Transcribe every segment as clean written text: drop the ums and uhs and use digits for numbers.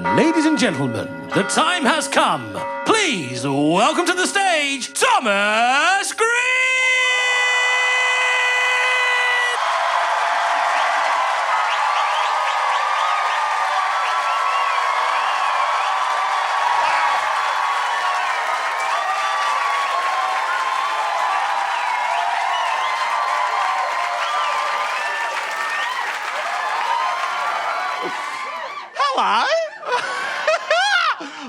Ladies and gentlemen, the time has come. Please welcome to the stage, Thomas Green! Hello.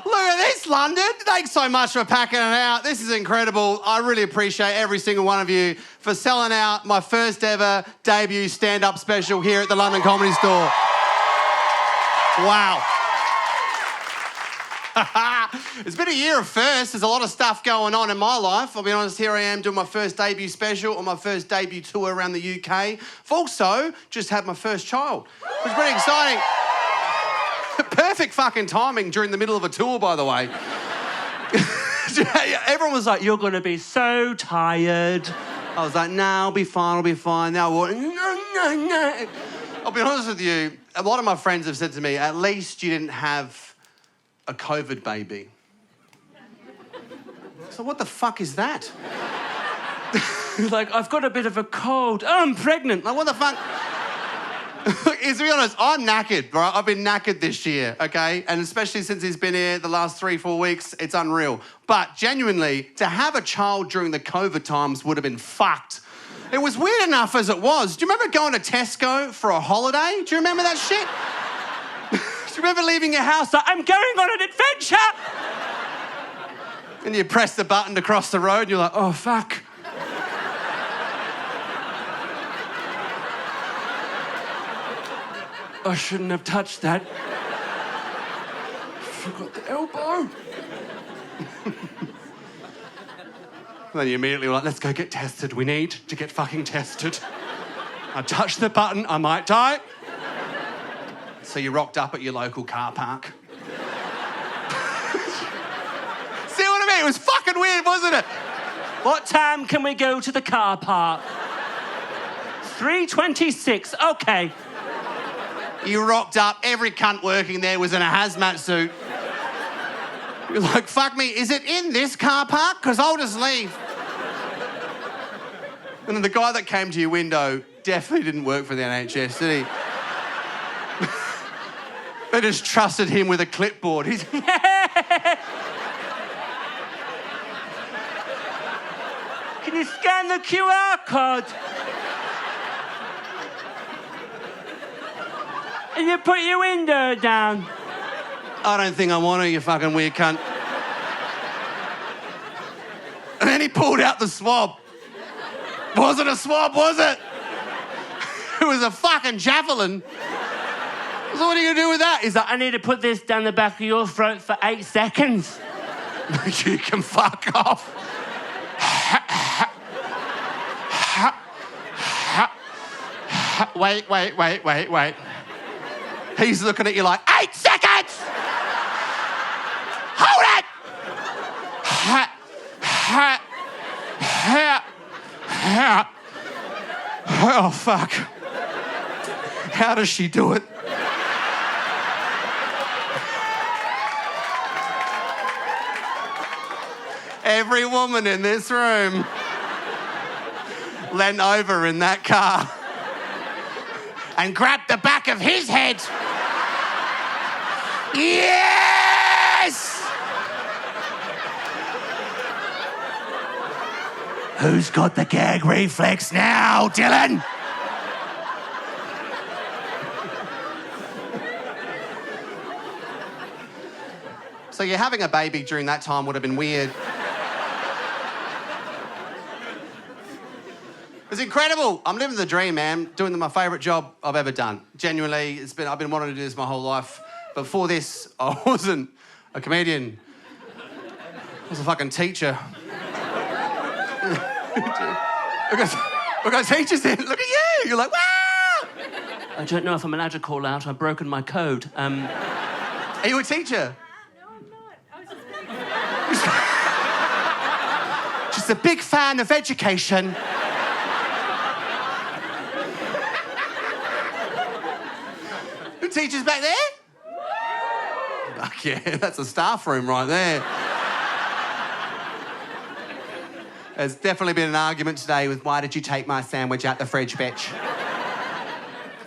Look at this, London. Thanks so much for packing it out. This is incredible. I really appreciate every single one of you for selling out my first ever debut stand-up special here at the London Comedy Store. Wow. It's been a year of firsts. There's a lot of stuff going on in my life. I'll be honest, here I am doing my first debut special on my first debut tour around the UK. I've also just had my first child. It was pretty exciting. Perfect fucking timing during the middle of a tour, by the way. Everyone was like, "You're going to be so tired." I was like, "No, I'll be fine. Now what? No. I'll be honest with you, a lot of my friends have said to me, "At least you didn't have a COVID baby." So what the fuck is that? Like, I've got a bit of a cold. Oh, I'm pregnant. Like, what the fuck? To be honest, I'm knackered, right? I've been knackered this year, okay? And especially since he's been here the last 3-4 weeks, it's unreal. But genuinely, to have a child during the COVID times would have been fucked. It was weird enough as it was. Do you remember going to Tesco for a holiday? Do you remember that shit? Do you remember leaving your house like, "I'm going on an adventure"? And you press the button to cross the road and you're like, "Oh, fuck." I shouldn't have touched that. Forgot the elbow. Then you immediately were like, "Let's go get tested. We need to get fucking tested." I touched the button, I might die. So you rocked up at your local car park. See what I mean? It was fucking weird, wasn't it? What time can we go to the car park? 3:26, okay. You rocked up, every cunt working there was in a hazmat suit. You're like, "Fuck me, is it in this car park? Because I'll just leave." And then the guy that came to your window definitely didn't work for the NHS, did he? They just trusted him with a clipboard. He's... Can you scan the QR code? And you put your window down. "I don't think I want to, you fucking weird cunt." And then he pulled out the swab. Wasn't a swab, was it? It was a fucking javelin. So what are you going to do with that? He's like, I need to put this down the back of your throat for 8 seconds. "You can fuck off." Wait. He's looking at you like, 8 seconds! Hold it! Oh, fuck. How does she do it? Every woman in this room leant over in that car and grabbed the back of his head. Yes! Who's got the gag reflex now, Dylan? So you're having a baby during that time would have been weird. It's incredible. I'm living the dream, man. Doing my favourite job I've ever done. Genuinely, I've been wanting to do this my whole life. Before this, I wasn't a comedian. I was a fucking teacher. Look at teachers in. Look at you. You're like, wow. I don't know if I'm allowed to call out. I've broken my code. Are you a teacher? No, I'm not. I was just... Just a big fan of education. Teachers back there? Fuck yeah, that's a staff room right there. There's definitely been an argument today with why did you take my sandwich out the fridge, bitch?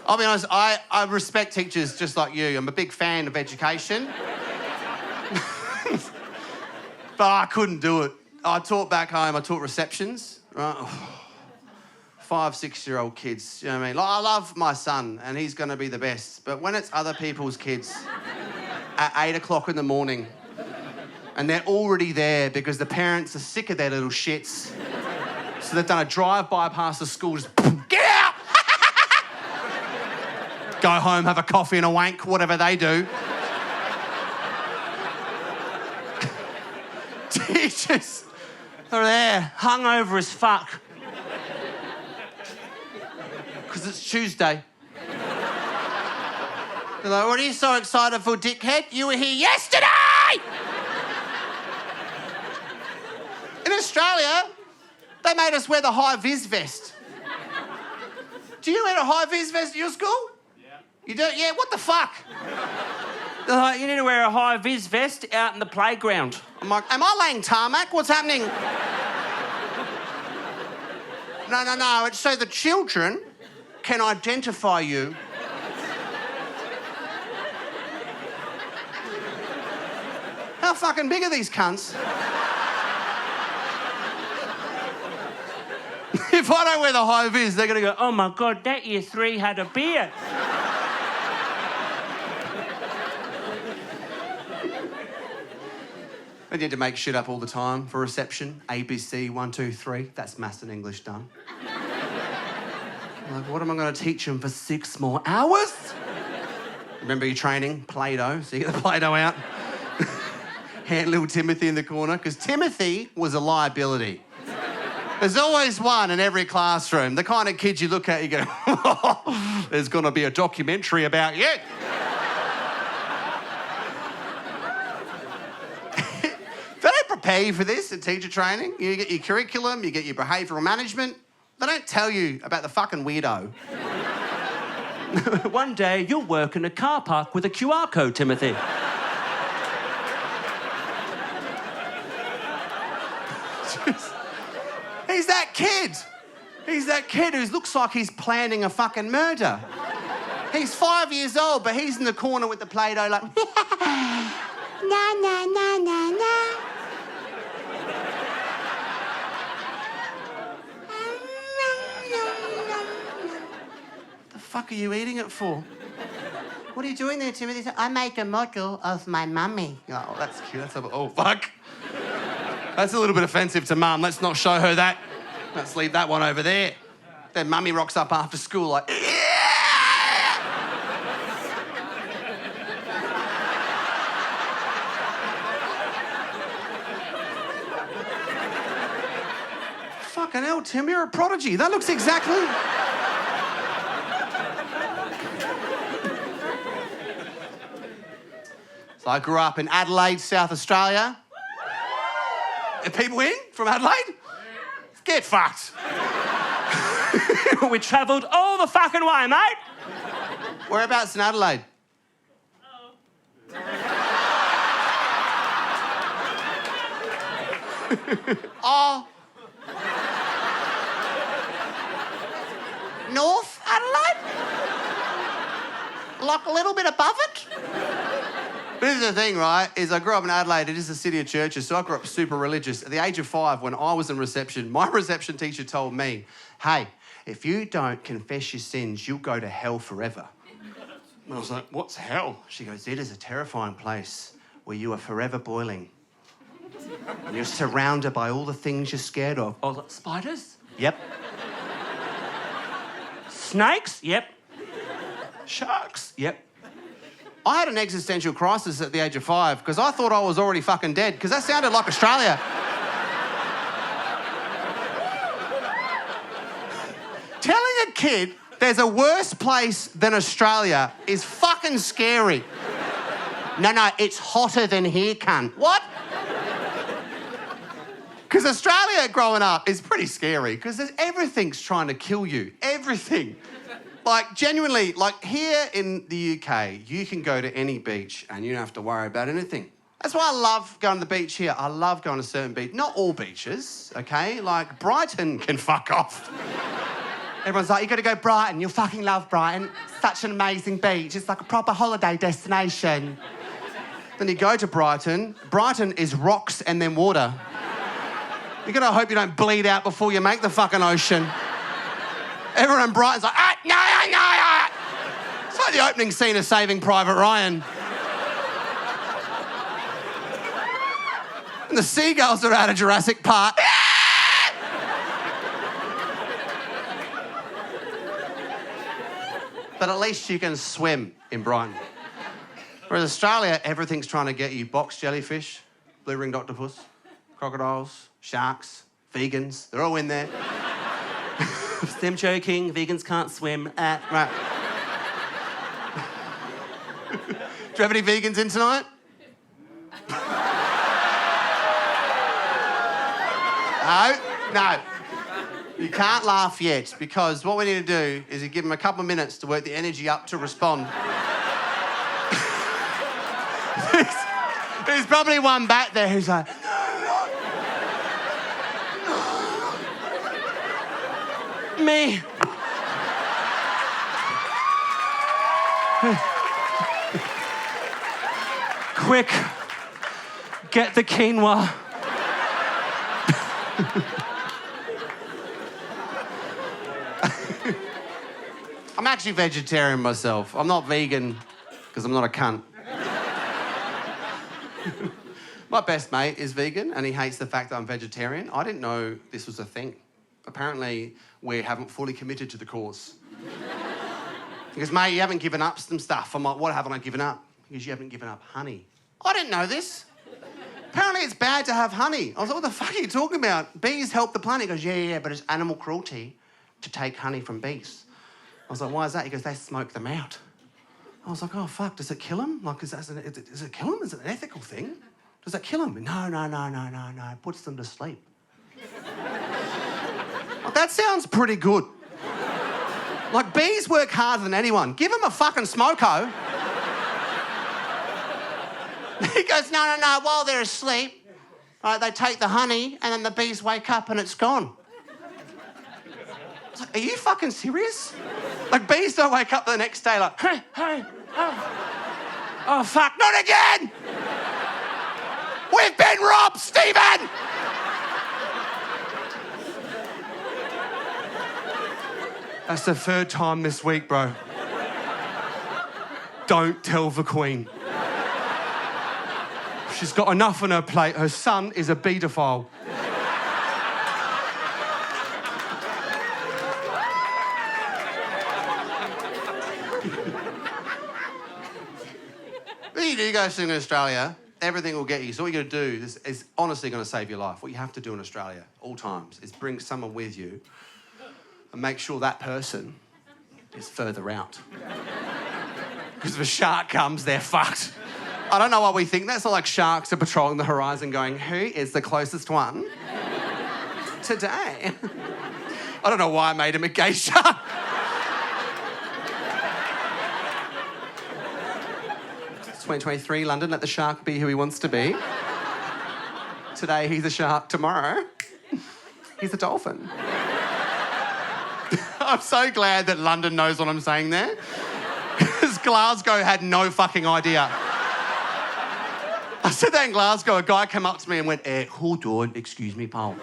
I'll be honest, I respect teachers just like you. I'm a big fan of education. But I couldn't do it. I taught back home, I taught receptions, right? 5, 6-year-old kids, you know what I mean? Like, I love my son and he's going to be the best. But when it's other people's kids at 8 o'clock in the morning and they're already there because the parents are sick of their little shits, so they've done a drive-by past the school, just get out! Go home, have a coffee and a wank, whatever they do. Teachers are there, hungover as fuck. Because it's Tuesday. They're like, what are you so excited for, dickhead? You were here yesterday! In Australia, they made us wear the high-vis vest. Do you wear a high-vis vest at your school? Yeah. You do? Yeah, what the fuck? They're like, you need to wear a high-vis vest out in the playground. I'm like, am I laying tarmac? What's happening? No. It's so the children can identify you. How fucking big are these cunts? If I don't wear the high vis, they're going to go, Oh my God, that year 3 had a beard. I need to make shit up all the time for reception. ABC, 1, 2, 3. That's maths and English done. Like, what am I going to teach them for 6 more hours? Remember your training? Play-Doh. So you get the Play-Doh out. Hand little Timothy in the corner. Because Timothy was a liability. There's always one in every classroom. The kind of kid you look at, you go, there's going to be a documentary about you. They don't prepare you for this in teacher training. You get your curriculum, you get your behavioural management. They don't tell you about the fucking weirdo. One day you'll work in a car park with a QR code, Timothy. He's that kid. He's that kid who looks like he's planning a fucking murder. He's 5 years old, but he's in the corner with the Play-Doh like... Na, na, na, na, na. The fuck are you eating it for? What are you doing there, Timothy? I make a model of my mummy. Oh, that's cute. Oh, fuck. That's a little bit offensive to Mum. Let's not show her that. Let's leave that one over there. Then Mummy rocks up after school like... Fucking hell, Tim, you're a prodigy. That looks exactly... So I grew up in Adelaide, South Australia. Are people in from Adelaide? Get fucked. We travelled all the fucking way, mate. Whereabouts in Adelaide? Oh. North Adelaide? Like a little bit above it? This is the thing, right, is I grew up in Adelaide. It is a city of churches, so I grew up super religious. At the age of 5, when I was in reception, my reception teacher told me, hey, if you don't confess your sins, you'll go to hell forever. And I was like, what's hell? She goes, it is a terrifying place where you are forever boiling. And you're surrounded by all the things you're scared of. I was like, spiders? Yep. Snakes? Yep. Sharks? Yep. I had an existential crisis at the age of 5 because I thought I was already fucking dead because that sounded like Australia. Telling a kid there's a worse place than Australia is fucking scary. No, it's hotter than here, cunt. What? Because Australia growing up is pretty scary because everything's trying to kill you. Everything. Like, genuinely, like, here in the UK, you can go to any beach and you don't have to worry about anything. That's why I love going to the beach here. I love going to certain beaches. Not all beaches, okay? Like, Brighton can fuck off. Everyone's like, you got to go Brighton. You'll fucking love Brighton. Such an amazing beach. It's like a proper holiday destination. Then you go to Brighton. Brighton is rocks and then water. You got to hope you don't bleed out before you make the fucking ocean. Everyone in Brighton's like, no. It's like the opening scene of Saving Private Ryan. And the seagulls are out of Jurassic Park. But at least you can swim in Brighton. Whereas Australia, everything's trying to get you box jellyfish, blue-ringed octopus, crocodiles, sharks, vegans. They're all in there. I'm joking. Vegans can't swim. Right. Do you have any vegans in tonight? No. You can't laugh yet, because what we need to do is you give them a couple of minutes to work the energy up to respond. There's probably one back there who's like, Me. Quick, get the quinoa. I'm actually vegetarian myself. I'm not vegan because I'm not a cunt. My best mate is vegan and he hates the fact that I'm vegetarian. I didn't know this was a thing. Apparently, we haven't fully committed to the cause. He goes, mate, you haven't given up some stuff. I'm like, what haven't I given up? He goes, you haven't given up honey. I didn't know this. Apparently it's bad to have honey. I was like, what the fuck are you talking about? Bees help the planet. He goes, yeah, but it's animal cruelty to take honey from bees. I was like, why is that? He goes, they smoke them out. I was like, oh, fuck, does it kill them? Like, does it kill them? Is it an ethical thing? Does that kill them? No. It puts them to sleep. Like, that sounds pretty good. Like, bees work harder than anyone. Give them a fucking smoko. He goes, no, while they're asleep, right, they take the honey and then the bees wake up and it's gone. I was like, are you fucking serious? Like, bees don't wake up the next day like, hey, oh, fuck, not again! We've been robbed, Stephen! That's the third time this week, bro. Don't tell the Queen. She's got enough on her plate. Her son is a paedophile. You guys in Australia, everything will get you. So what you got to do is honestly going to save your life. What you have to do in Australia, all times, is bring someone with you and make sure that person is further out. Because if a shark comes, they're fucked. I don't know why we think that. It's not like sharks are patrolling the horizon going, who is the closest one today? I don't know why I made him a gay shark. It's 2023, London. Let the shark be who he wants to be. Today, he's a shark. Tomorrow, he's a dolphin. I'm so glad that London knows what I'm saying there. Because Glasgow had no fucking idea. I said that in Glasgow. A guy came up to me and went, hold on, excuse me, pal.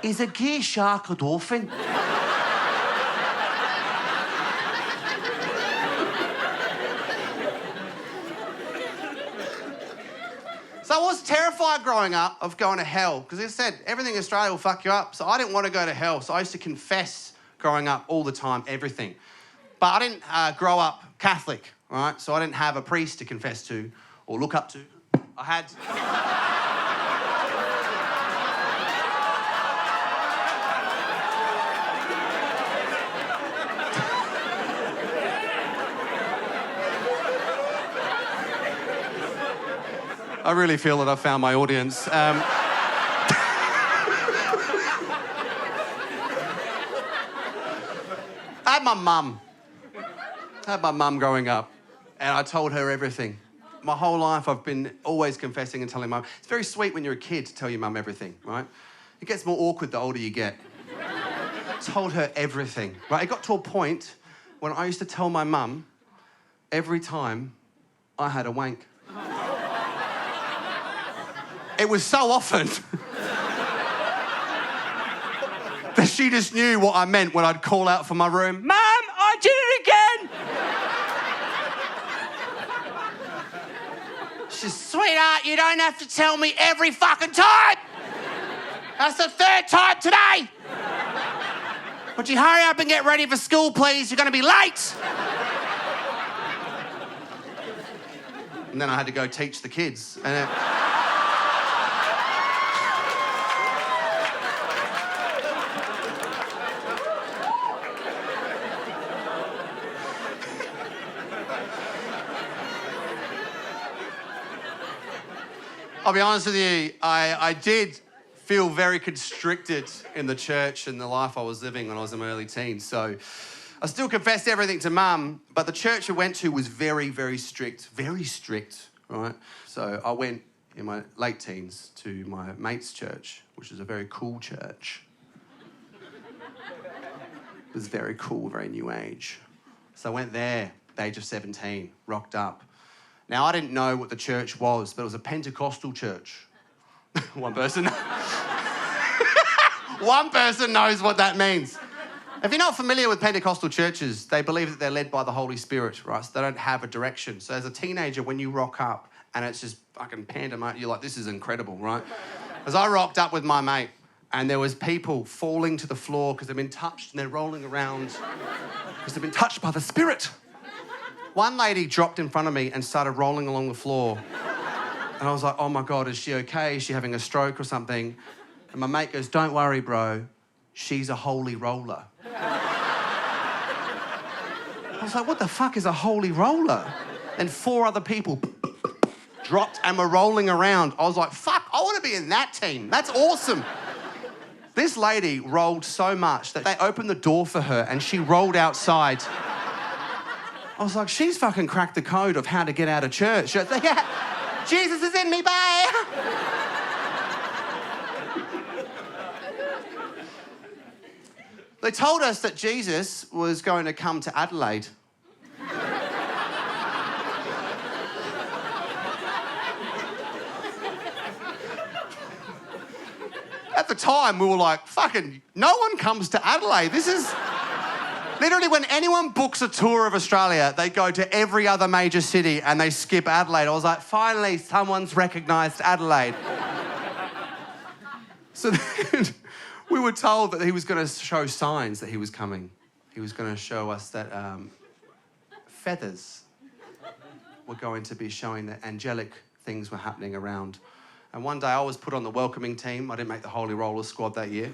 Is a gay shark a dolphin? So I was terrified growing up of going to hell, because it said everything in Australia will fuck you up. So I didn't want to go to hell. So I used to confess growing up all the time, everything. But I didn't grow up Catholic, right? So I didn't have a priest to confess to or look up to. I had... I really feel that I've found my audience. had my mum. I had my mum growing up, and I told her everything. My whole life, I've been always confessing and telling mum. It's very sweet when you're a kid to tell your mum everything, right? It gets more awkward the older you get. Told her everything, right? It got to a point when I used to tell my mum every time I had a wank. It was so often that she just knew what I meant when I'd call out from my room, "Mum, I did it again!" She's, "Sweetheart, you don't have to tell me every fucking time! That's the third time today! Would you hurry up and get ready for school, please? You're going to be late!" And then I had to go teach the kids. And I'll be honest with you, I did feel very constricted in the church and the life I was living when I was in my early teens. So I still confessed everything to Mum, but the church I went to was very, very strict, right? So I went in my late teens to my mate's church, which is a very cool church. It was very cool, very new age. So I went there at the age of 17, rocked up. Now, I didn't know what the church was, but it was a Pentecostal church. One person knows what that means. If you're not familiar with Pentecostal churches, they believe that they're led by the Holy Spirit, right? So they don't have a direction. So as a teenager, when you rock up and it's just fucking pandemonium, you're like, this is incredible, right? As I rocked up with my mate, and there was people falling to the floor because they've been touched, and they're rolling around because they've been touched by the Spirit. One lady dropped in front of me and started rolling along the floor. And I was like, oh my God, is she okay? Is she having a stroke or something? And my mate goes, don't worry, bro. She's a holy roller. I was like, what the fuck is a holy roller? And 4 other people dropped and were rolling around. I was like, fuck, I want to be in that team. That's awesome. This lady rolled so much that they opened the door for her and she rolled outside. I was like, she's fucking cracked the code of how to get out of church. She was like, yeah, Jesus is in me, bye. They told us that Jesus was going to come to Adelaide. At the time, we were like, fucking, no one comes to Adelaide. This is... Literally, when anyone books a tour of Australia, they go to every other major city and they skip Adelaide. I was like, finally, someone's recognised Adelaide. So then we were told that he was going to show signs that he was coming. He was going to show us that feathers were going to be showing that angelic things were happening around. And one day I was put on the welcoming team. I didn't make the Holy Roller squad that year.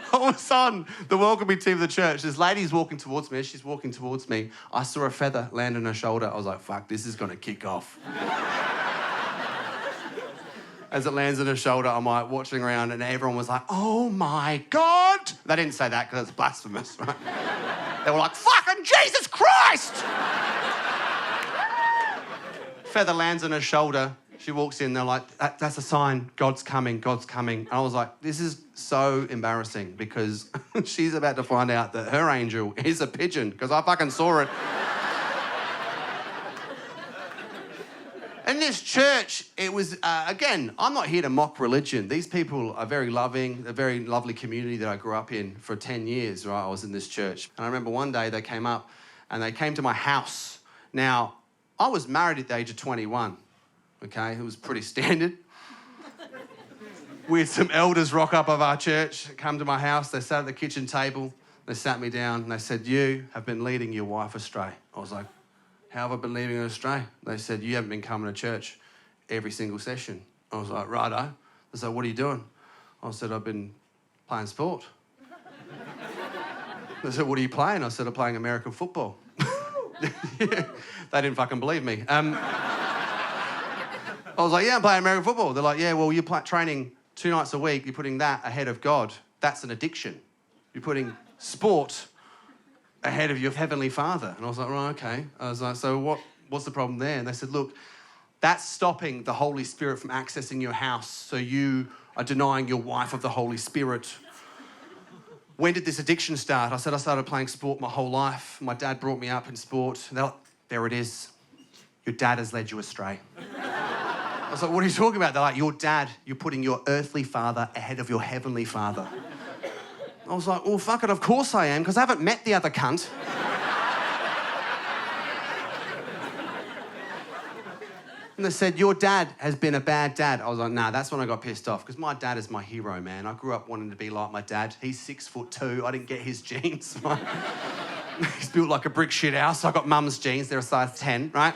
I was on the welcoming team of the church. This lady's walking towards me. As she's walking towards me, I saw a feather land on her shoulder. I was like, fuck, this is going to kick off. As it lands on her shoulder, I'm like watching around and everyone was like, oh my God. They didn't say that because it's blasphemous, right? They were like, fucking Jesus Christ! Feather lands on her shoulder. She walks in, they're like, that's a sign, God's coming, God's coming. And I was like, this is so embarrassing because she's about to find out that her angel is a pigeon because I fucking saw it. In this church, it was, again, I'm not here to mock religion. These people are very loving, a very lovely community that I grew up in for 10 years, right? I was in this church. And I remember one day they came up and they came to my house. Now, I was married at the age of 21. Okay, it was pretty standard. We had some elders rock up of our church, come to my house. They sat at the kitchen table. They sat me down and they said, you have been leading your wife astray. I was like, how have I been leading her astray? They said, you haven't been coming to church every single session. I was like, righto. They said, what are you doing? I said, I've been playing sport. They said, what are you playing? I said, I'm playing American football. Yeah, they didn't fucking believe me. I was like, yeah, I'm playing American football. They're like, yeah, well, you're training 2 nights a week. You're putting that ahead of God. that's an addiction. You're putting sport ahead of your heavenly Father. And I was like, right, okay. I was like, so what's the problem there? And they said, look, that's stopping the Holy Spirit from accessing your house, so you are denying your wife of the Holy Spirit. When did this addiction start? I said, I started playing sport my whole life. My dad brought me up in sport. And they're like, there it is. Your dad has led you astray. I was like, what are you talking about? They're like, your dad, you're putting your earthly father ahead of your heavenly Father. I was like, well, fuck it, of course I am, because I haven't met the other cunt. And they said, your dad has been a bad dad. I was like, nah, that's when I got pissed off, because my dad is my hero, man. I grew up wanting to be like my dad. He's 6'2". I didn't get his genes. He's built like a brick shit house. I got mum's jeans. They're a size 10, right?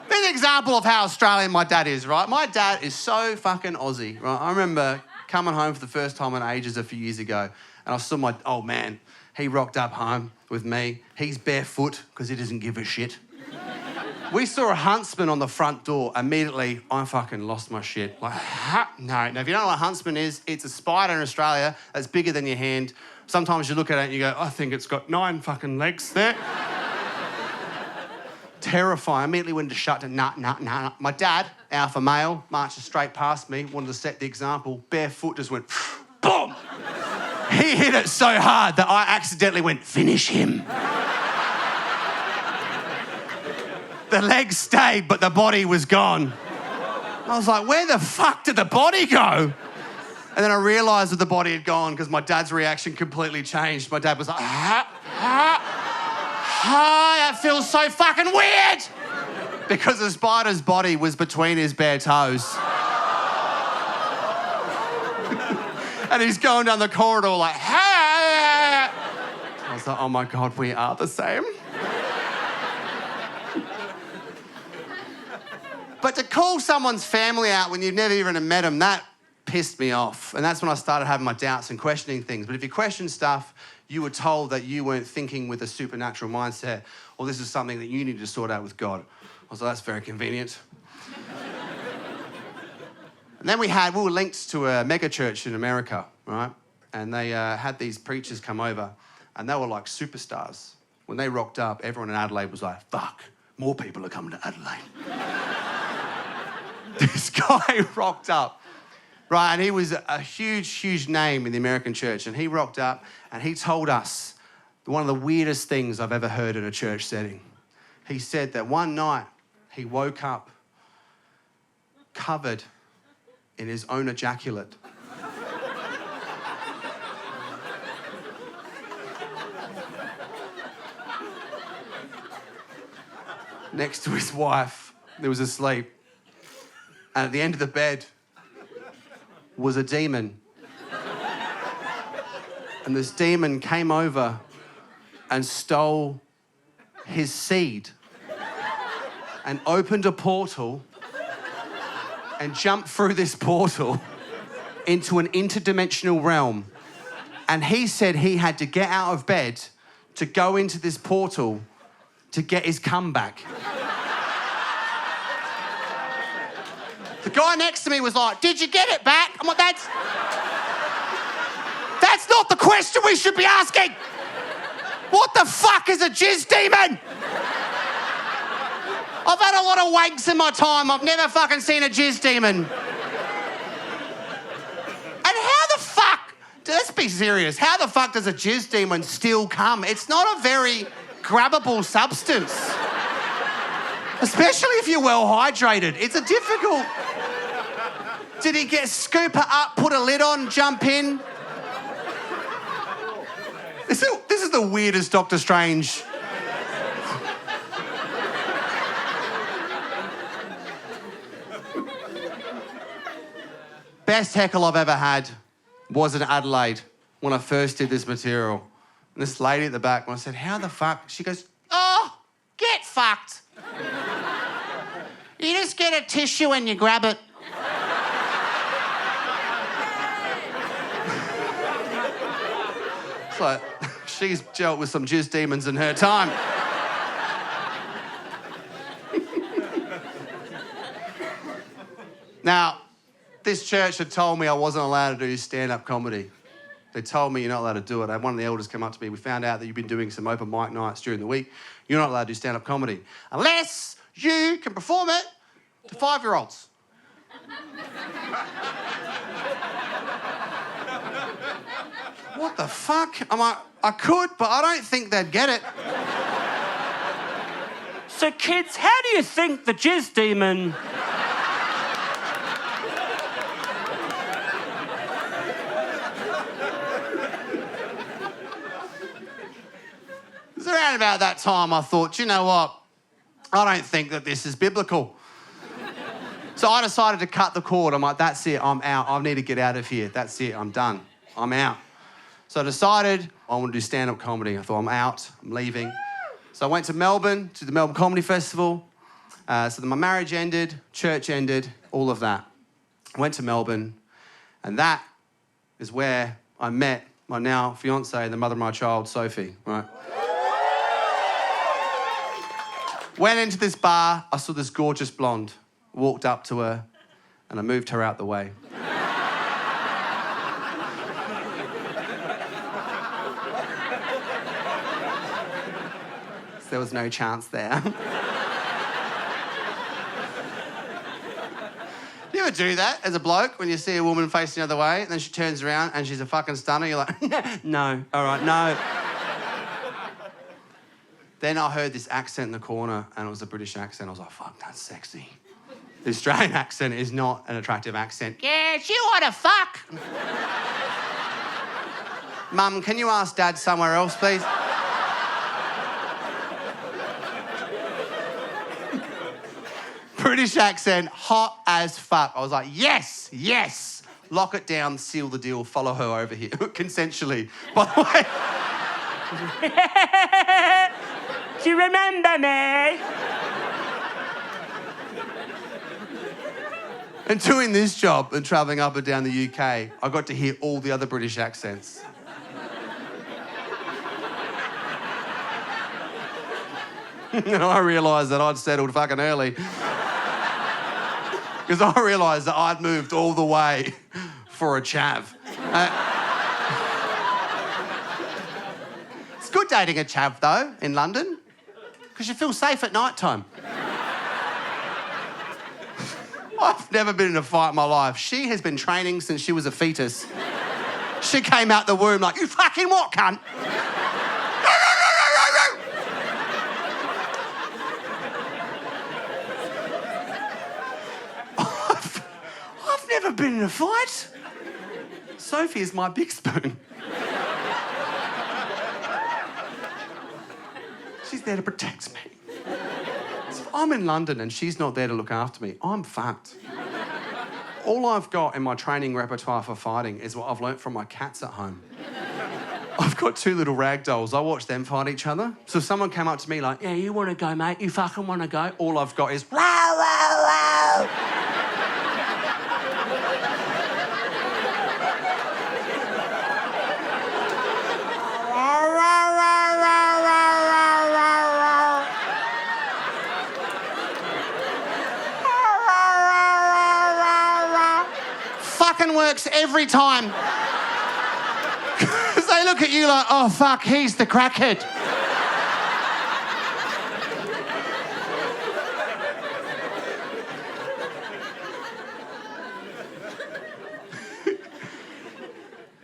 There's an example of how Australian my dad is, right? My dad is so fucking Aussie, right? I remember coming home for the first time in ages a few years ago, and I saw my old man. He rocked up home with me. He's barefoot because he doesn't give a shit. We saw a huntsman on the front door. Immediately, I fucking lost my shit. Like, no. Now, if you don't know what a huntsman is, it's a spider in Australia that's bigger than your hand. Sometimes you look at it and you go, I think it's got 9 fucking legs there. Terrifying. I immediately went to shut down. Nah. My dad, alpha male, marches straight past me, wanted to set the example. Barefoot just went, boom! He hit it so hard that I accidentally went, finish him. The legs stayed, but the body was gone. I was like, where the fuck did the body go? And then I realised that the body had gone because my dad's reaction completely changed. My dad was like, that feels so fucking weird. Because the spider's body was between his bare toes. And he's going down the corridor like, I was like, oh my God, we are the same. But to call someone's family out when you've never even met them, that pissed me off. And that's when I started having my doubts and questioning things. But if you question stuff, you were told that you weren't thinking with a supernatural mindset, or this is something that you need to sort out with God. I was like, that's very convenient. And then we were linked to a mega church in America, right? And they had these preachers come over, and they were like superstars. When they rocked up, everyone in Adelaide was like, fuck, more people are coming to Adelaide. This guy rocked up, right? And he was a huge name in the American church. And he rocked up and he told us one of the weirdest things I've ever heard in a church setting. He said that one night he woke up covered in his own ejaculate. Next to his wife, there was asleep. And at the end of the bed was a demon. And this demon came over and stole his seed and opened a portal and jumped through this portal into an interdimensional realm. And he said he had to get out of bed to go into this portal to get his comeback. The guy next to me was like, did you get it back? I'm like, that's not the question we should be asking. What the fuck is a jizz demon? I've had a lot of wanks in my time. I've never fucking seen a jizz demon. And how the fuck, let's be serious, how the fuck does a jizz demon still come? It's not a very grabbable substance. Especially if you're well hydrated. It's a difficult... Did he scoop her up, put a lid on, jump in? This is the weirdest Doctor Strange. Best heckle I've ever had was in Adelaide when I first did this material. And this lady at the back, when I said, how the fuck? She goes, oh, get fucked. You just get a tissue and you grab it. It's like, she's dealt with some jizz demons in her time. Now, This church had told me I wasn't allowed to do stand-up comedy. They told me you're not allowed to do it. I had one of the elders come up to me. We found out that you've been doing some open mic nights during the week. You're not allowed to do stand-up comedy unless you can perform it to 5-year-olds. What the fuck? I'm like, I could, but I don't think they'd get it. So, kids, how do you think the Jizz demon... It was around about that time I thought, you know what? I don't think that this is biblical. So I decided to cut the cord. I'm like, that's it, I'm out. I need to get out of here. That's it, I'm done. I'm out. So I decided I want to do stand-up comedy. I thought, I'm out, I'm leaving. So I went to Melbourne, to the Melbourne Comedy Festival. So then my marriage ended, church ended, all of that. I went to Melbourne, and that is where I met my now fiancée, the mother of my child, Sophie, right? Went into this bar, I saw this gorgeous blonde, walked up to her, and I moved her out the way. There was no chance there. You ever do that as a bloke when you see a woman facing the other way and then she turns around and she's a fucking stunner? You're like, no, all right, no. Then I heard this accent in the corner and it was a British accent. I was like, fuck, that's sexy. The Australian accent is not an attractive accent. Yes, you want to fuck. Mum, can you ask Dad somewhere else, please? British accent, hot as fuck. I was like, yes, yes. Lock it down, seal the deal, follow her over here. Consensually, by the way. Do you remember me? And doing this job and travelling up and down the UK, I got to hear all the other British accents. And I realised that I'd settled fucking early. Because I realised that I'd moved all the way for a chav. It's good dating a chav, though, in London, because you feel safe at night time. I've never been in a fight in my life. She has been training since she was a fetus. She came out the womb like, you fucking what, cunt? I've never been in a fight. Sophie is my big spoon. She's there to protect me. So if I'm in London and she's not there to look after me, I'm fucked. All I've got in my training repertoire for fighting is what I've learnt from my cats at home. I've got 2 little rag dolls. I watch them fight each other. So if someone came up to me like, yeah, you want to go, mate? You fucking want to go? All I've got is, wow, wow, wow. Fucking works every time. Because they look at you like, oh, fuck, he's the crackhead.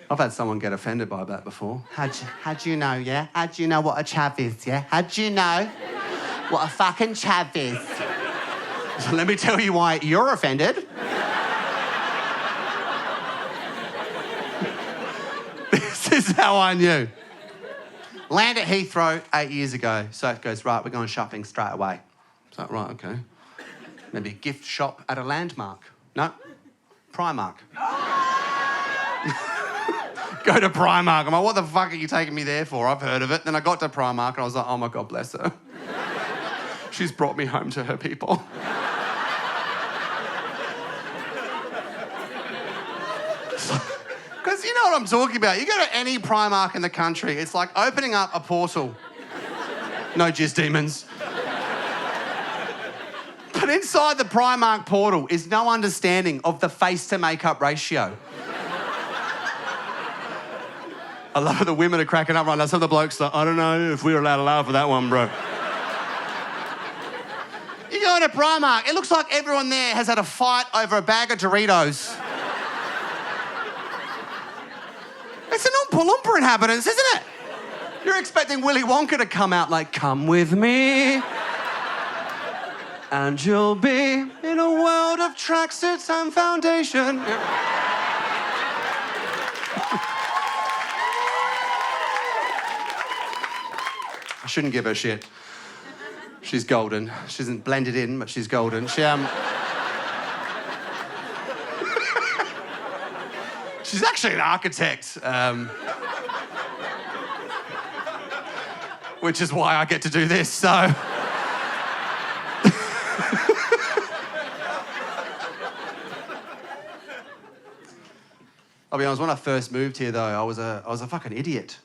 I've had someone get offended by that before. How'd you know, yeah? How'd you know what a chav is, yeah? How'd you know what a fucking chav is? So let me tell you why you're offended. This is how I knew. Land at Heathrow 8 years ago. Soph goes, right, we're going shopping straight away. It's like, right, okay. Maybe a gift shop at a landmark. No, Primark. Go to Primark. I'm like, what the fuck are you taking me there for? I've heard of it. Then I got to Primark and I was like, oh my God, bless her. She's brought me home to her people. Because you know what I'm talking about. You go to any Primark in the country, it's like opening up a portal. No jizz demons. But But inside the Primark portal is no understanding of the face-to-makeup ratio. A lot of the women are cracking up right now. Some of the blokes are like, I don't know if we were allowed to laugh at that one, bro. You go into Primark, it looks like everyone there has had a fight over a bag of Doritos. It's an Oompa Loompa inhabitants, isn't it? You're expecting Willy Wonka to come out like, come with me, and you'll be in a world of tracksuits and foundation. I shouldn't give her shit. She's golden. She isn't blended in, but she's golden. She's actually an architect, which is why I get to do this, so. I'll be honest, when I first moved here, though, I was a fucking idiot.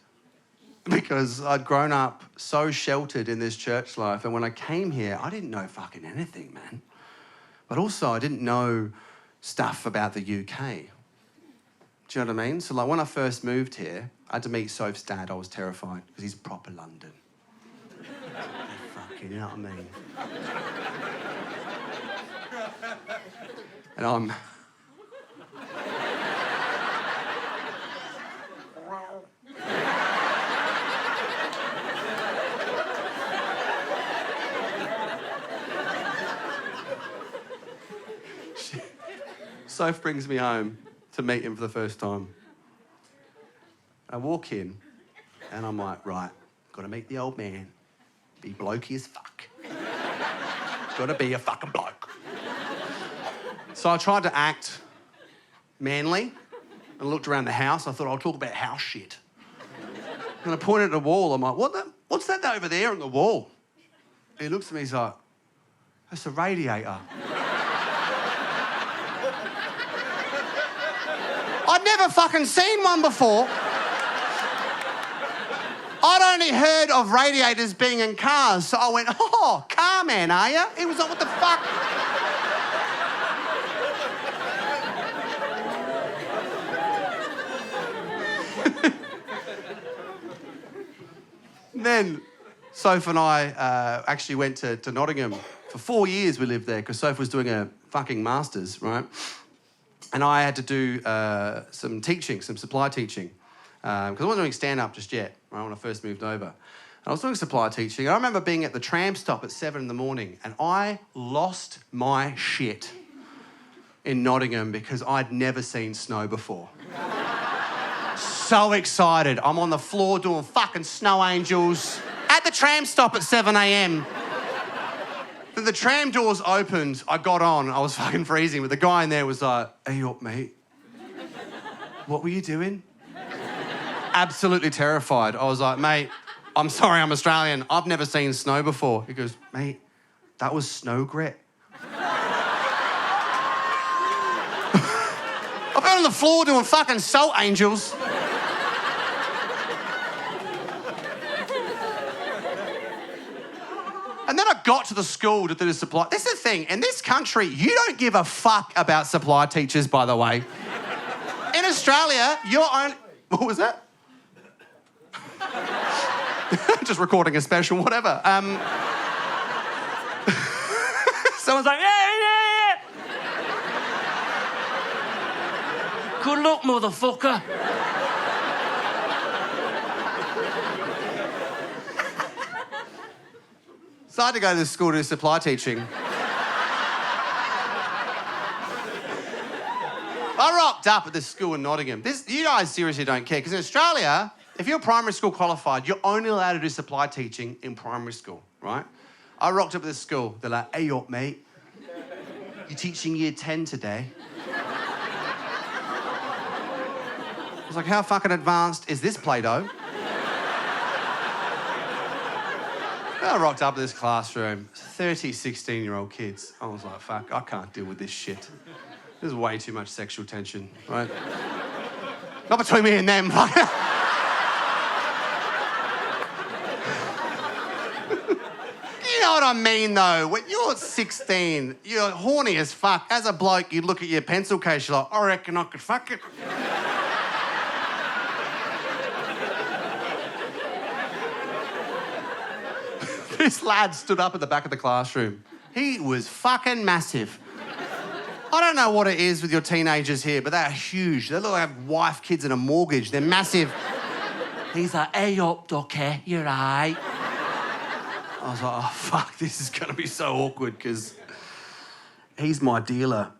Because I'd grown up so sheltered in this church life, and when I came here, I didn't know fucking anything, man. But also, I didn't know stuff about the UK. Do you know what I mean? So, like, when I first moved here, I had to meet Soph's dad. I was terrified, because he's proper London. Fucking, you know what I mean? And I'm... Soph brings me home to meet him for the first time. I walk in, and I'm like, right, gotta meet the old man. Be blokey as fuck. Gotta be a fucking bloke. So I tried to act manly and looked around the house. I thought I'll talk about house shit. And I pointed at the wall. I'm like, what's that over there on the wall? He looks at me, he's like, that's a radiator. I'd never fucking seen one before. I'd only heard of radiators being in cars, so I went, oh, car man, are you? He was like, what the fuck? Then Soph and I actually went to Nottingham. For 4 years we lived there because Soph was doing a fucking master's, right? And I had to do some teaching, some supply teaching, because I wasn't doing stand-up just yet, right, when I first moved over. And I was doing supply teaching. I remember being at the tram stop at 7 in the morning, and I lost my shit in Nottingham because I'd never seen snow before. So excited. I'm on the floor doing fucking snow angels at the tram stop at 7 a.m. Then the tram doors opened, I got on, I was fucking freezing, but the guy in there was like, hey, you up, mate? What were you doing? Absolutely terrified. I was like, mate, I'm sorry, I'm Australian. I've never seen snow before. He goes, mate, that was snow grit. I've been on the floor doing fucking salt angels. And then I got to the school to do the supply. This is the thing. In this country, you don't give a fuck about supply teachers, by the way. In Australia, you're only... What was that? Just recording a special, whatever. Someone's like, yeah. Good luck, motherfucker. So I had to go to the school to do supply teaching. I rocked up at this school in Nottingham. You guys seriously don't care, because in Australia, if you're primary school qualified, you're only allowed to do supply teaching in primary school, right? I rocked up at this school. They're like, hey, up, mate. You're teaching year 10 today. I was like, how fucking advanced is this Play-Doh? I rocked up to this classroom, 30, 16-year-old kids. I was like, fuck, I can't deal with this shit. There's way too much sexual tension, right? Not between me and them. You know what what I mean, though. When you're 16, you're horny as fuck. As a bloke, you look at your pencil case, you're like, I reckon I could fuck it. This lad stood up at the back of the classroom. He was fucking massive. I don't know what it is with your teenagers here, but they're huge. They look like they have wife, kids, and a mortgage. They're massive. He's like, hey up, ducky, you're right. I was like, oh, fuck, this is going to be so awkward because he's my dealer.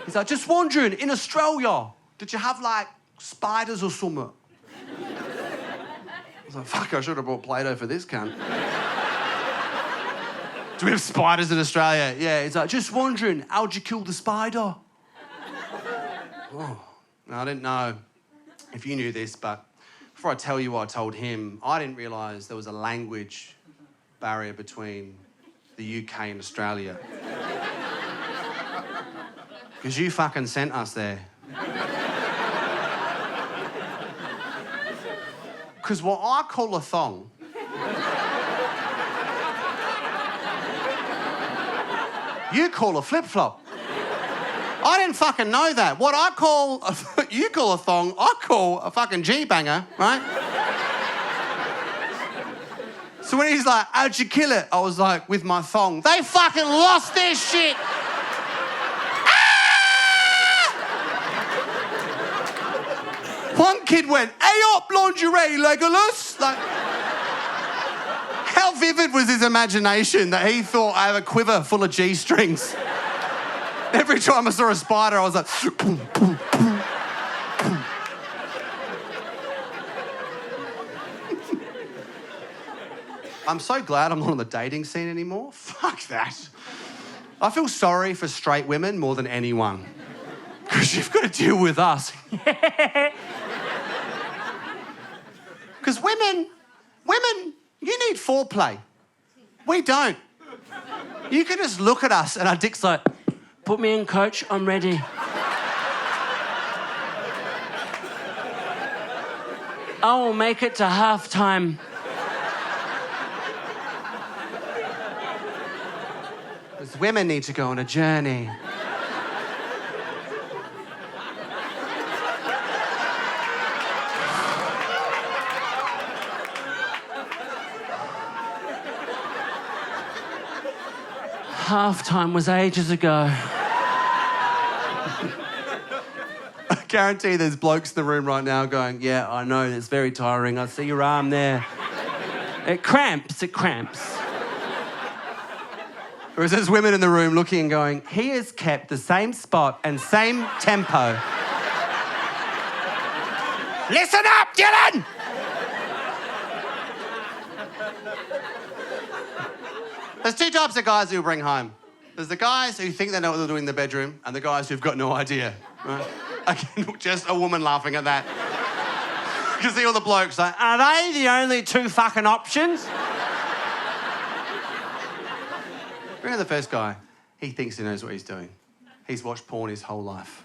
He's like, just wondering, in Australia, did you have, like, spiders or something? I was like, fuck, I should have brought Play-Doh for this cunt. Do we have spiders in Australia? Yeah, he's like, just wondering, how'd you kill the spider? Oh, no, I didn't know if you knew this, but before I tell you what I told him, I didn't realise there was a language barrier between the UK and Australia. Because you fucking sent us there. Because what I call a thong... you call a flip-flop. I didn't fucking know that. What I call... you call a thong, I call a fucking G-banger, right? So when he's like, how'd you kill it? I was like, with my thong. They fucking lost their shit. One kid went, hey up, lingerie, Legolas. Like, how vivid was his imagination that he thought I have a quiver full of G-strings? Every time I saw a spider, I was like, boom, boom, boom, boom. I'm so glad I'm not on the dating scene anymore. Fuck that. I feel sorry for straight women more than anyone. Because you've got to deal with us. Because women, you need foreplay. We don't. You can just look at us and our dick's like, Put me in, coach, I'm ready. I will make it to half-time. because women need to go on a journey. Half-time was ages ago. I guarantee there's blokes in the room right now going, yeah, I know, it's very tiring. I see your arm there. It cramps, it cramps. Whereas there's women in the room looking and going, he has kept the same spot and same tempo. Listen up, Dylan! There's two types of guys who bring home. There's the guys who think they know what they're doing in the bedroom and the guys who've got no idea. Right? Again, just a woman laughing at that. You can see all the blokes like, are they the only two fucking options? Remember the first guy? He thinks he knows what he's doing. He's watched porn his whole life.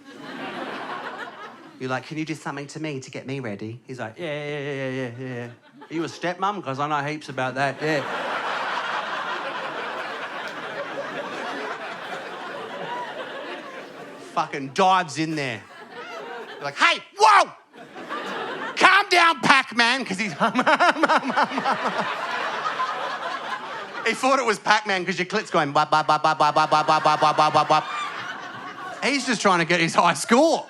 You're like, can you do something to me to get me ready? He's like, yeah. Are you a stepmom? Because I know heaps about that, yeah. Fucking dives in there. You're like, hey, whoa! Calm down, Pac-Man, because he's... He thought it was Pac-Man because your clit's going... Bop, bop, bop, bop, bop, bop, bop, bop, bop, bop, bop, bop. He's just trying to get his high score.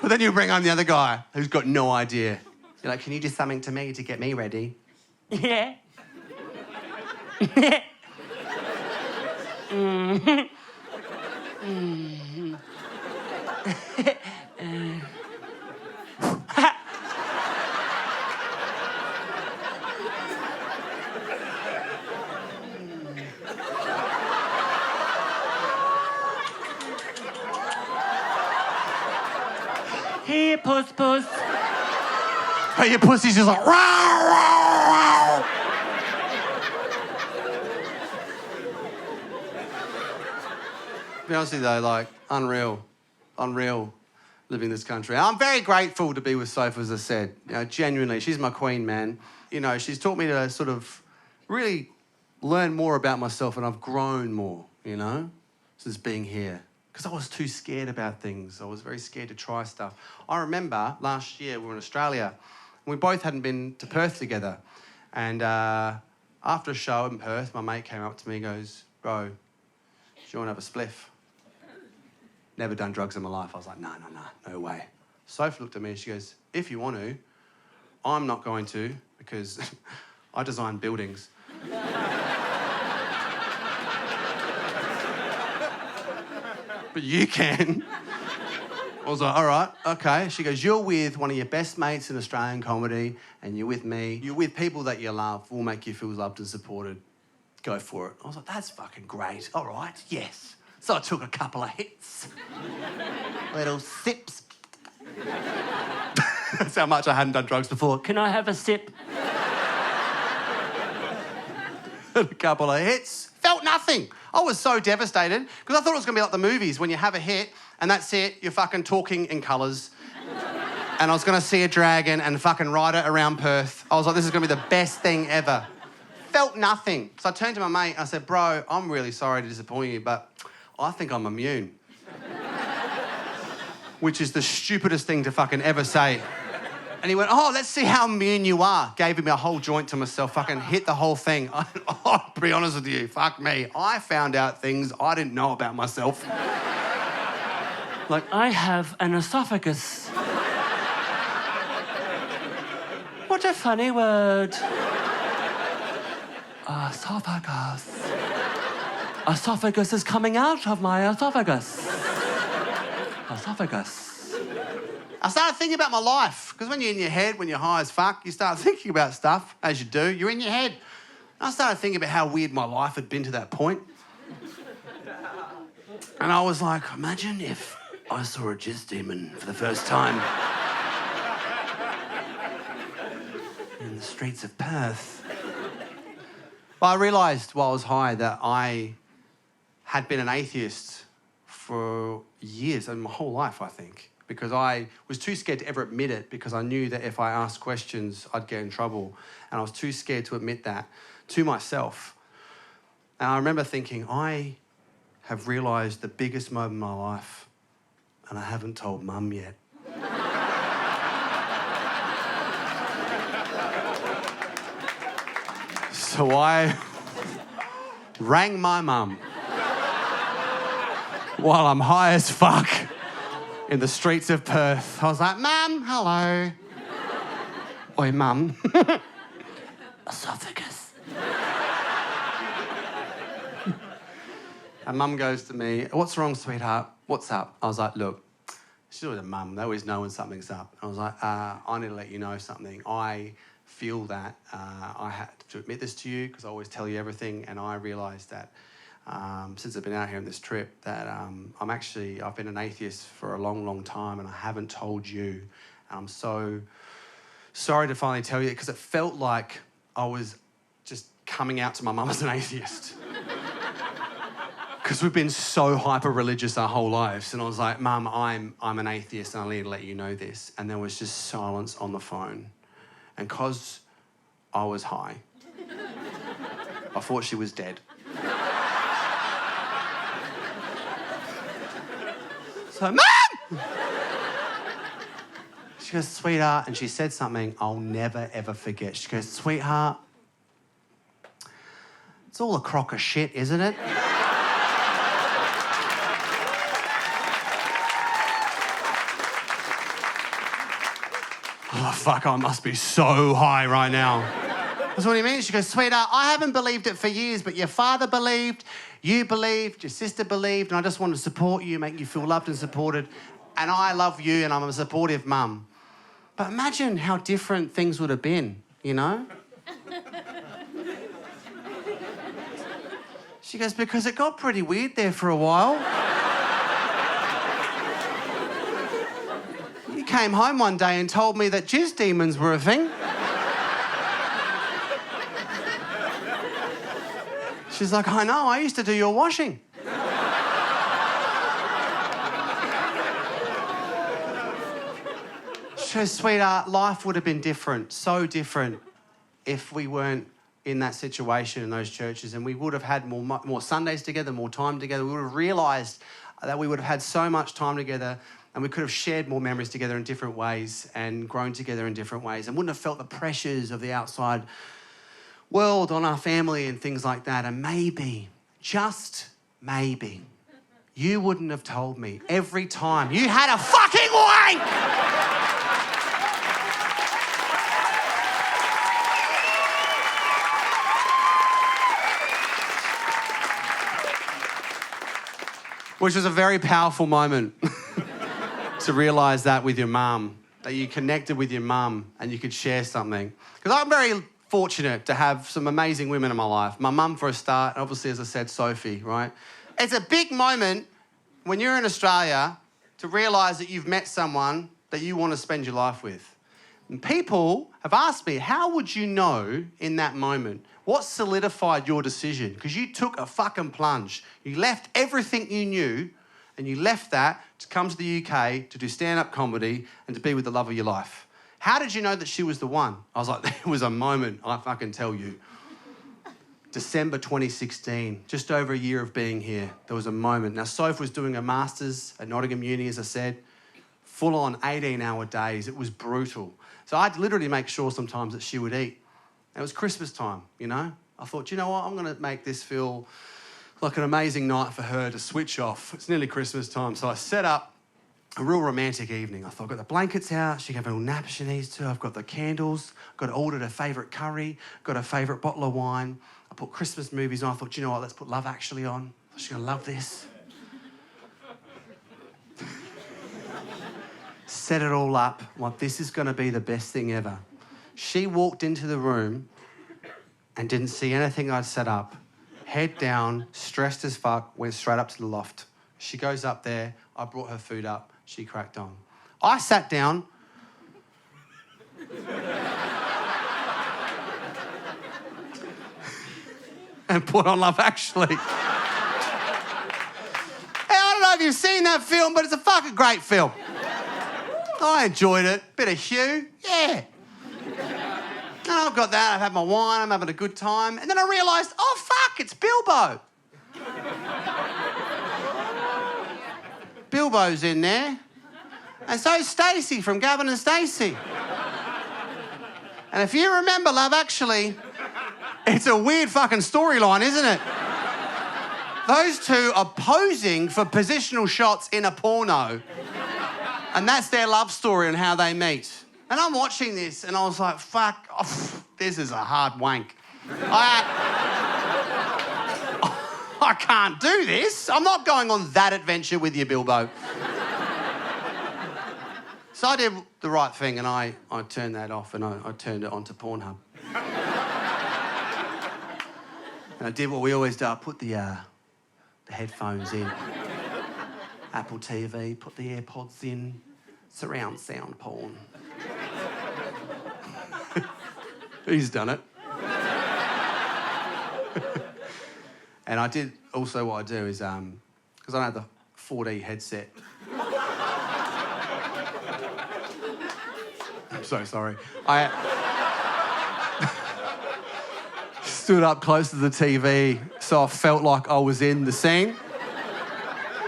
But then you bring home the other guy who's got no idea. You're like, can you do something to me to get me ready? Yeah. Here, puss. But your pussy's just like, row, row, row. To be honest with you though, like, unreal. unreal living in this country. I'm very grateful to be with Sophie, as I said. You know, genuinely, she's my queen, man. You know, she's taught me to sort of really learn more about myself, and I've grown more, you know, since being here. Because I was too scared about things. I was very scared to try stuff. I remember last year we were in Australia, and we both hadn't been to Perth together. And after a show in Perth, my mate came up to me and goes, "Bro, do you want to have a spliff?" Never done drugs in my life. I was like, no way. Sophie looked at me and she goes, "If you want to, I'm not going to, because I design buildings." "But you can." I was like, "All right, okay." She goes, "You're with one of your best mates in Australian comedy, and you're with me. You're with people that you love, will make you feel loved and supported. Go for it." I was like, "That's fucking great. All right, yes." So I took a couple of hits, little sips. That's how much I hadn't done drugs before. Can I have a sip? A couple of hits. Felt nothing. I was so devastated because I thought it was going to be like the movies when you have a hit and that's it, you're fucking talking in colours. And I was going to see a dragon and fucking ride it around Perth. I was like, this is going to be the best thing ever. Felt nothing. So I turned to my mate and I said, "Bro, I'm really sorry to disappoint you, but I think I'm immune." Which is the stupidest thing to fucking ever say. And he went, "Oh, let's see how immune you are." Gave him a whole joint to myself, fucking hit the whole thing. I'll be honest with you, fuck me. I found out things I didn't know about myself. Like, I have an esophagus. What a funny word. Esophagus. Esophagus is coming out of my esophagus. Esophagus. I started thinking about my life, because when you're in your head, when you're high as fuck, you start thinking about stuff, as you do. You're in your head. And I started thinking about how weird my life had been to that point. And I was like, imagine if I saw a jizz demon for the first time in the streets of Perth. But I realised while I was high that I had been an atheist for years, and my whole life, I think, because I was too scared to ever admit it, because I knew that if I asked questions, I'd get in trouble. And I was too scared to admit that to myself. And I remember thinking, I have realised the biggest moment in my life, and I haven't told Mum yet. So I rang my mum while I'm high as fuck in the streets of Perth. I was like, "Mum, hello." "Oi, Mum." "Esophagus." And Mum goes to me, "What's wrong, sweetheart? What's up?" I was like, "Look," she's always a mum. They always know when something's up. I was like, "I need to let you know something. I feel that I had to admit this to you, because I always tell you everything, and I realised that since I've been out here on this trip that I've been an atheist for a long, long time, and I haven't told you. And I'm so sorry to finally tell you, because it felt like I was just coming out to my mum as an atheist." Because we've been so hyper-religious our whole lives. And I was like, "Mum, I'm an atheist, and I need to let you know this." And there was just silence on the phone. And because I was high, I thought she was dead. So, "Mum!" She goes, "Sweetheart," and she said something I'll never, ever forget. She goes, "Sweetheart, it's all a crock of shit, isn't it?" Oh, fuck, I must be so high right now. That's what he means. She goes, "Sweetheart, I haven't believed it for years, but your father believed, you believed, your sister believed, and I just want to support you, make you feel loved and supported. And I love you, and I'm a supportive mum." But imagine how different things would have been, you know? She goes, "Because it got pretty weird there for a while. You came home one day and told me that jizz demons were a thing." She's like, "I know, I used to do your washing." to her, sweetheart, life would have been different, so different, if we weren't in that situation in those churches, and we would have had more Sundays together, more time together. We would have realised that we would have had so much time together, and we could have shared more memories together in different ways and grown together in different ways, and wouldn't have felt the pressures of the outside world on our family and things like that. And maybe, just maybe, you wouldn't have told me every time you had a fucking wank! Which was a very powerful moment to realise that with your mum, that you connected with your mum and you could share something. Because I'm very fortunate to have some amazing women in my life. My mum for a start, and obviously, as I said, Sophie, right? It's a big moment when you're in Australia to realise that you've met someone that you want to spend your life with. And people have asked me, how would you know in that moment? What solidified your decision? Because you took a fucking plunge. You left everything you knew and you left that to come to the UK to do stand-up comedy and to be with the love of your life. How did you know that she was the one? I was like, there was a moment, I fucking tell you. December 2016, just over a year of being here, there was a moment. Now, Soph was doing a master's at Nottingham Uni, as I said, full-on 18-hour days. It was brutal. So I'd literally make sure sometimes that she would eat. It was Christmas time, you know? I thought, you know what? I'm going to make this feel like an amazing night for her to switch off. It's nearly Christmas time. So I set up a real romantic evening. I thought, I've got the blankets out. She can have a little nap she needs to. I've got the candles. Got ordered her favourite curry. Got her favourite bottle of wine. I put Christmas movies on. I thought, you know what? Let's put Love Actually on. She's going to love this. Set it all up. I'm like, this is going to be the best thing ever. She walked into the room and didn't see anything I'd set up. Head down, stressed as fuck, went straight up to the loft. She goes up there. I brought her food up. She cracked on. I sat down. And put on Love Actually. Hey, I don't know if you've seen that film, but it's a fucking great film. I enjoyed it. Bit of Hugh, yeah. And I've got that, I've had my wine, I'm having a good time. And then I realised, oh, fuck, it's Bilbo. Bilbo's in there. And so's Stacey from Gavin and Stacey. And if you remember Love Actually, it's a weird fucking storyline, isn't it? Those two are posing for positional shots in a porno. And that's their love story and how they meet. And I'm watching this and I was like, fuck, this is a hard wank. I can't do this. I'm not going on that adventure with you, Bilbo. So I did the right thing and I turned that off and I turned it onto Pornhub. And I did what we always do. I put the headphones in. Apple TV, put the AirPods in. Surround sound porn. He's done it. And I did also what I do is, because I don't have the 4D headset. I'm so sorry. I stood up close to the TV so I felt like I was in the scene.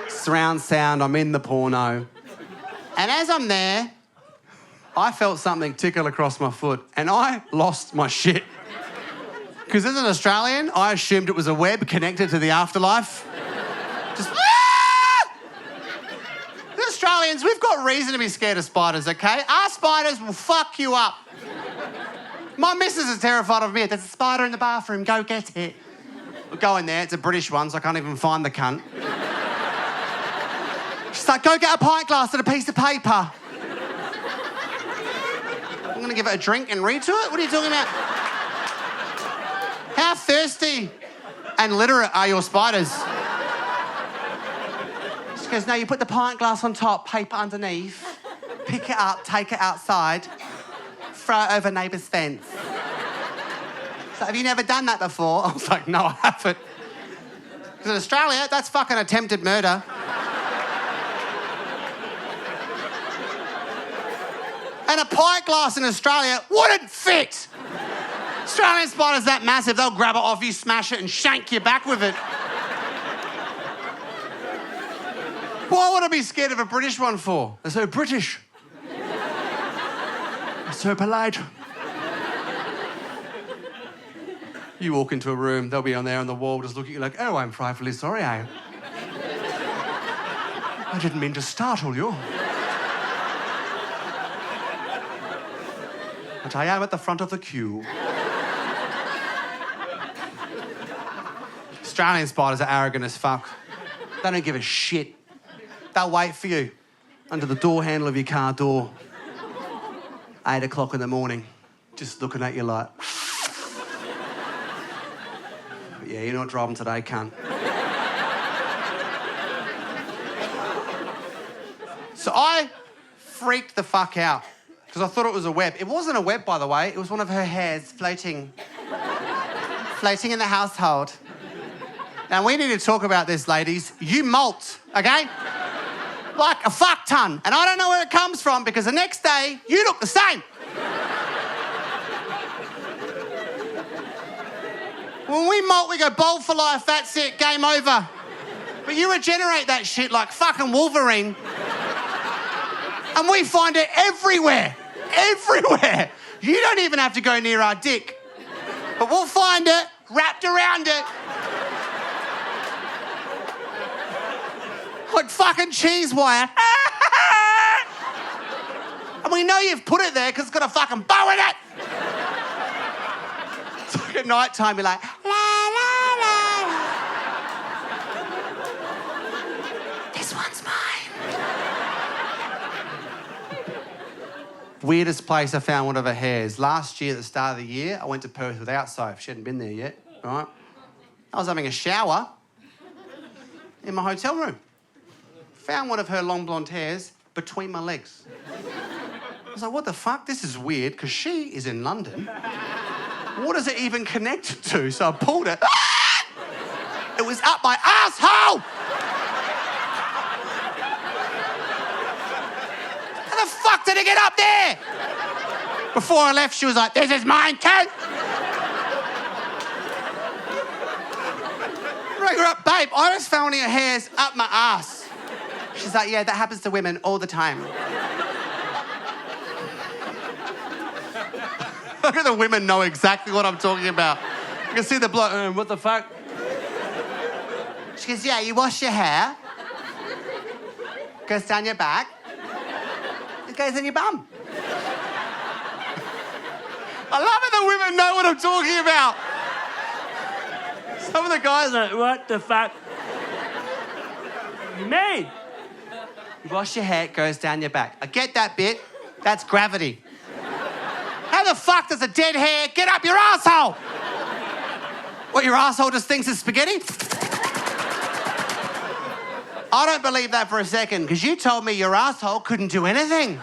Surround sound, I'm in the porno. And as I'm there, I felt something tickle across my foot and I lost my shit. Because as an Australian, I assumed it was a web connected to the afterlife. Just, The Australians, we've got reason to be scared of spiders, okay? Our spiders will fuck you up. My missus is terrified of me. There's a spider in the bathroom, go get it. We'll go in there, it's a British one, so I can't even find the cunt. She's like, go get a pint glass and a piece of paper. I'm going to give it a drink and read to it? What are you talking about? How thirsty and literate are your spiders? She goes, no, you put the pint glass on top, paper underneath, pick it up, take it outside, throw it over neighbour's fence. So have you never done that before? I was like, no, I haven't. Because in Australia, that's fucking attempted murder. And And a pint glass in Australia wouldn't fit. Australian spider's that massive, they'll grab it off you, smash it, and shank you back with it. Why would I be scared of a British one for? They're so British. They're so polite. You walk into a room, they'll be on there on the wall just looking at you like, oh, I'm frightfully sorry, I didn't mean to startle you. But I am at the front of the queue. Australian spiders are arrogant as fuck. They don't give a shit. They'll wait for you under the door handle of your car door. 8 o'clock in the morning, just looking at you like, yeah, you're not driving today, cunt. So I freaked the fuck out because I thought it was a web. It wasn't a web, by the way. It was one of her hairs floating in the household. Now, we need to talk about this, ladies. You molt, okay? Like a fuck ton. And I don't know where it comes from because the next day, you look the same. When we molt, we go bold for life, that's it, game over. But you regenerate that shit like fucking Wolverine. And we find it everywhere. Everywhere. You don't even have to go near our dick. But we'll find it, wrapped around it. Like fucking cheese wire. And we know you've put it there because it's got a fucking bow in it. It's like at night time, you're like, la, la, la. This one's mine. Weirdest place I found one of her hairs. Last year, at the start of the year, I went to Perth without soap. She hadn't been there yet, right? I was having a shower in my hotel room. Found one of her long blonde hairs between my legs. I was like, what the fuck? This is weird, because she is in London. What is it even connected to? So I pulled it. Ah! It was up my asshole! How the fuck did it get up there? Before I left, she was like, this is mine, cunt! Ring her up, babe, I just found one of your hairs up my ass. She's like, yeah, that happens to women all the time. Look at the women know exactly what I'm talking about. You can see the bloke, what the fuck? She goes, yeah, you wash your hair, goes down your back, it goes in your bum. I love it that women know what I'm talking about. Some of the guys are like, what the fuck? You mean? You wash your hair, it goes down your back. I get that bit. That's gravity. How the fuck does a dead hair get up your asshole? What, your asshole just thinks it's spaghetti? I don't believe that for a second, because you told me your asshole couldn't do anything.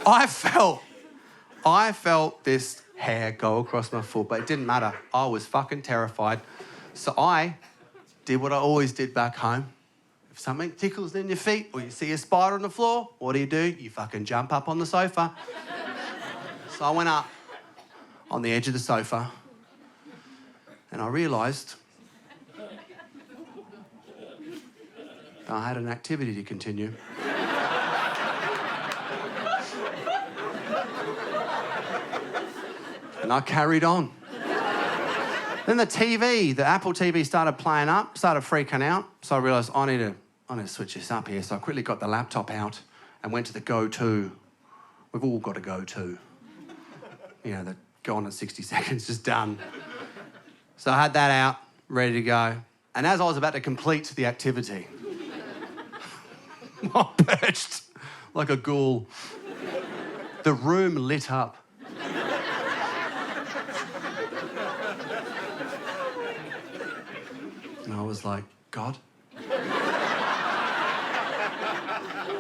I felt this hair go across my foot, but it didn't matter. I was fucking terrified. So I did what I always did back home. If something tickles in your feet or you see a spider on the floor, what do? You fucking jump up on the sofa. So I went up on the edge of the sofa and I realised I had an activity to continue. And I carried on. Then the Apple TV started playing up, started freaking out. So I realised I need to switch this up here. So I quickly got the laptop out and went to the go-to. We've all got a go-to. You know, the go on in 60 seconds, just done. So I had that out, ready to go. And as I was about to complete the activity, I perched like a ghoul. The room lit up. And I was like, God?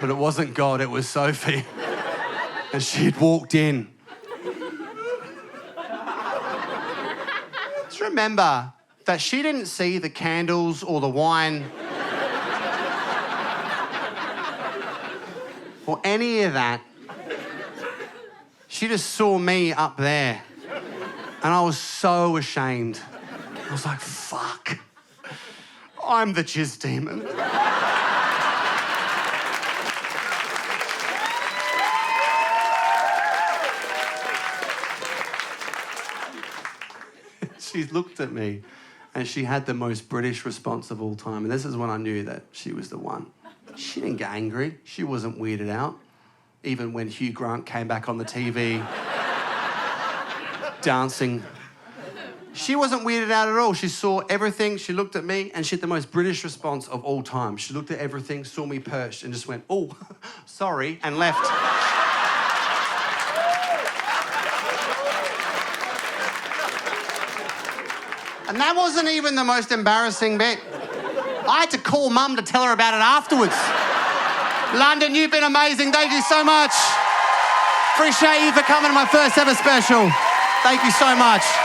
But it wasn't God, it was Sophie. And she'd walked in. Just remember, that she didn't see the candles or the wine or any of that. She just saw me up there. And I was so ashamed. I was like, fuck. I'm the jizz demon. She looked at me and she had the most British response of all time. And this is when I knew that she was the one. She didn't get angry. She wasn't weirded out. Even when Hugh Grant came back on the TV dancing. She wasn't weirded out at all. She saw everything. She looked at me and she had the most British response of all time. She looked at everything, saw me perched and just went, oh, sorry, and left. And that wasn't even the most embarrassing bit. I had to call Mum to tell her about it afterwards. London, you've been amazing. Thank you so much. Appreciate you for coming to my first ever special. Thank you so much.